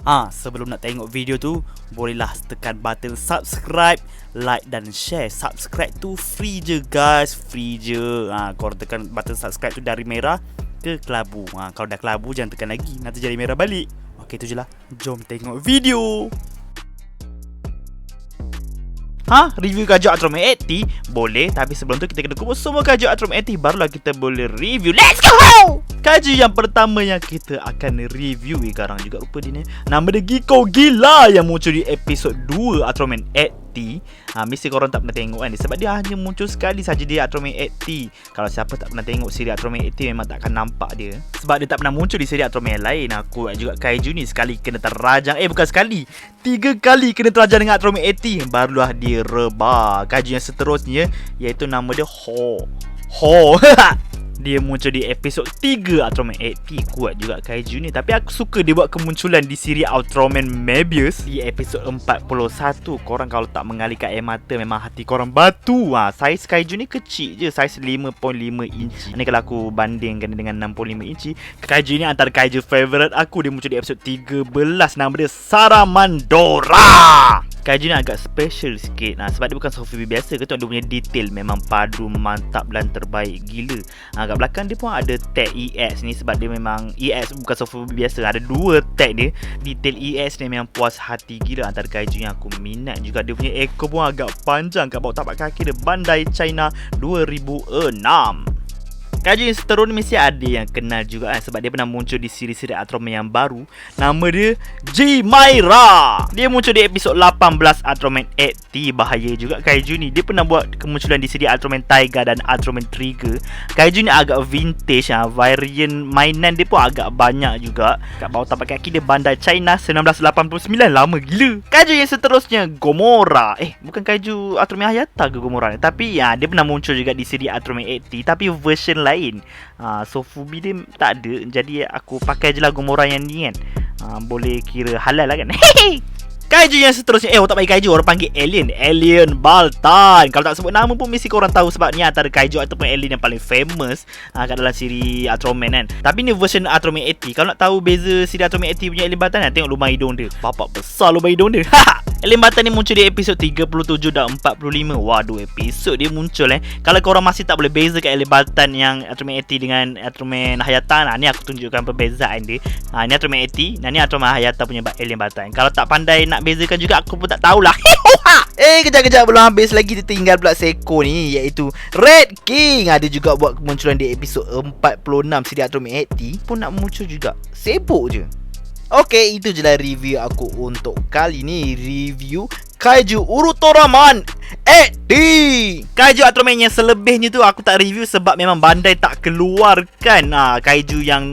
Sebelum nak tengok video tu, bolehlah tekan button subscribe, like dan share. Subscribe tu free je guys, free je. Korang tekan button subscribe tu dari merah ke kelabu. Kalau dah kelabu jangan tekan lagi, nanti jadi merah balik. Okey, tu je lah. Jom tengok video. Review kaju Atroman 80? Boleh, tapi sebelum tu kita kena kumpul semua kaju Atroman 80, barulah kita boleh review. Let's go! Kaju yang pertama yang kita akan review, garang juga rupa dia ni. Nama dia Giko Gila yang muncul di episod 2 Atroman 80. Mesti korang tak pernah tengok kan, sebab dia hanya muncul sekali saja di Atroman 80. Kalau siapa tak pernah tengok siri Atroman 80, memang tak akan nampak dia, sebab dia tak pernah muncul di siri Atroman yang lain. Aku juga kaiju ni sekali kena terrajang, bukan sekali, 3 kali kena terrajang dengan Atroman 80, barulah dia reba. Kaiju yang seterusnya, iaitu nama dia Ho. Dia muncul di episod 3 Atroman 80. Kuat juga kaiju ni, tapi aku suka dia buat kemunculan di siri Ultraman Mebius di episod 41. Korang kalau tak mengalihkan air mata, memang hati korang batu. Saiz kaiju ni kecil je, saiz 5.5 inci. Ni kalau aku bandingkan dengan 65 inci. Kaiju ni antara kaiju favorite aku. Dia muncul di episod 13. Nama dia Saramandora. Kaiju ni agak special sikit sebab dia bukan Sofubi biasa. Dia punya detail memang padu mantap dan terbaik gila. Kat belakang dia pun ada tag EX ni, sebab dia memang EX bukan Sofubi biasa. Ada 2 tag dia. Detail EX ni memang puas hati gila. Antara kaiju yang aku minat juga. Dia punya ekor pun agak panjang. Kat bawah tapak kaki dia Bandai China 2006. Kaiju yang seterusnya ni mesti ada yang kenal juga sebab dia pernah muncul di siri-siri Atroman yang baru. Nama dia G-Myra. Dia muncul di episod 18 Atroman 80. Bahaya juga kaiju ni. Dia pernah buat kemunculan di siri Ultraman Taiga dan Ultraman Trigger. Kaiju ni agak vintage. Varian mainan dia pun agak banyak juga. Kat bawah tapak kaki dia Bandai China 1989. Lama gila. Kaiju yang seterusnya Gomora. Bukan kaiju Ultraman Hayata ke Gomora ni? Tapi dia pernah muncul juga di siri Ultraman 80, tapi version lain. Sofubi dia tak ada, jadi aku pakai je lah Gomora yang ni kan. Boleh kira halal lah kan. Kaiju yang seterusnya, orang tak panggil kaiju, orang panggil alien Baltan. Kalau tak sebut nama pun mesti korang tahu, sebab ni antara kaiju ataupun alien yang paling famous kat dalam siri Ultraman kan. Tapi ni version Ultraman 80. Kalau nak tahu beza siri Ultraman 80 punya alien Baltan, tengok lubang hidung dia. Bapak besar lubang hidung dia. Alien Baltan ni muncul di episod 37 dan 45. Waduh, episod dia muncul Kalau korang masih tak boleh bezakan alien Baltan yang Ultraman 80 dengan Ultraman Hayata, ni aku tunjukkan perbezaan dia. Ni Ultraman 80 dan ni Ultraman Hayata punya alien Baltan. Kalau tak pandai nak bezakan juga, aku pun tak tahulah. Kejap-kejap, belum habis lagi. Dia tinggal pula seekor ni, iaitu Red King. Ada juga buat kemunculan di episod 46 siri Ultraman 80. Pun nak muncul juga. Sibuk je. Okey, itu je lah review aku untuk kali ni. Review Kaiju Urutoraman 80. Kaiju Ultraman yang selebihnya tu aku tak review sebab memang Bandai tak keluarkan kaiju yang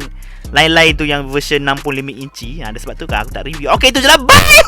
lain-lain tu, yang version 65 inci. Sebab tu kan aku tak review. Okey, itu je lah. Bye.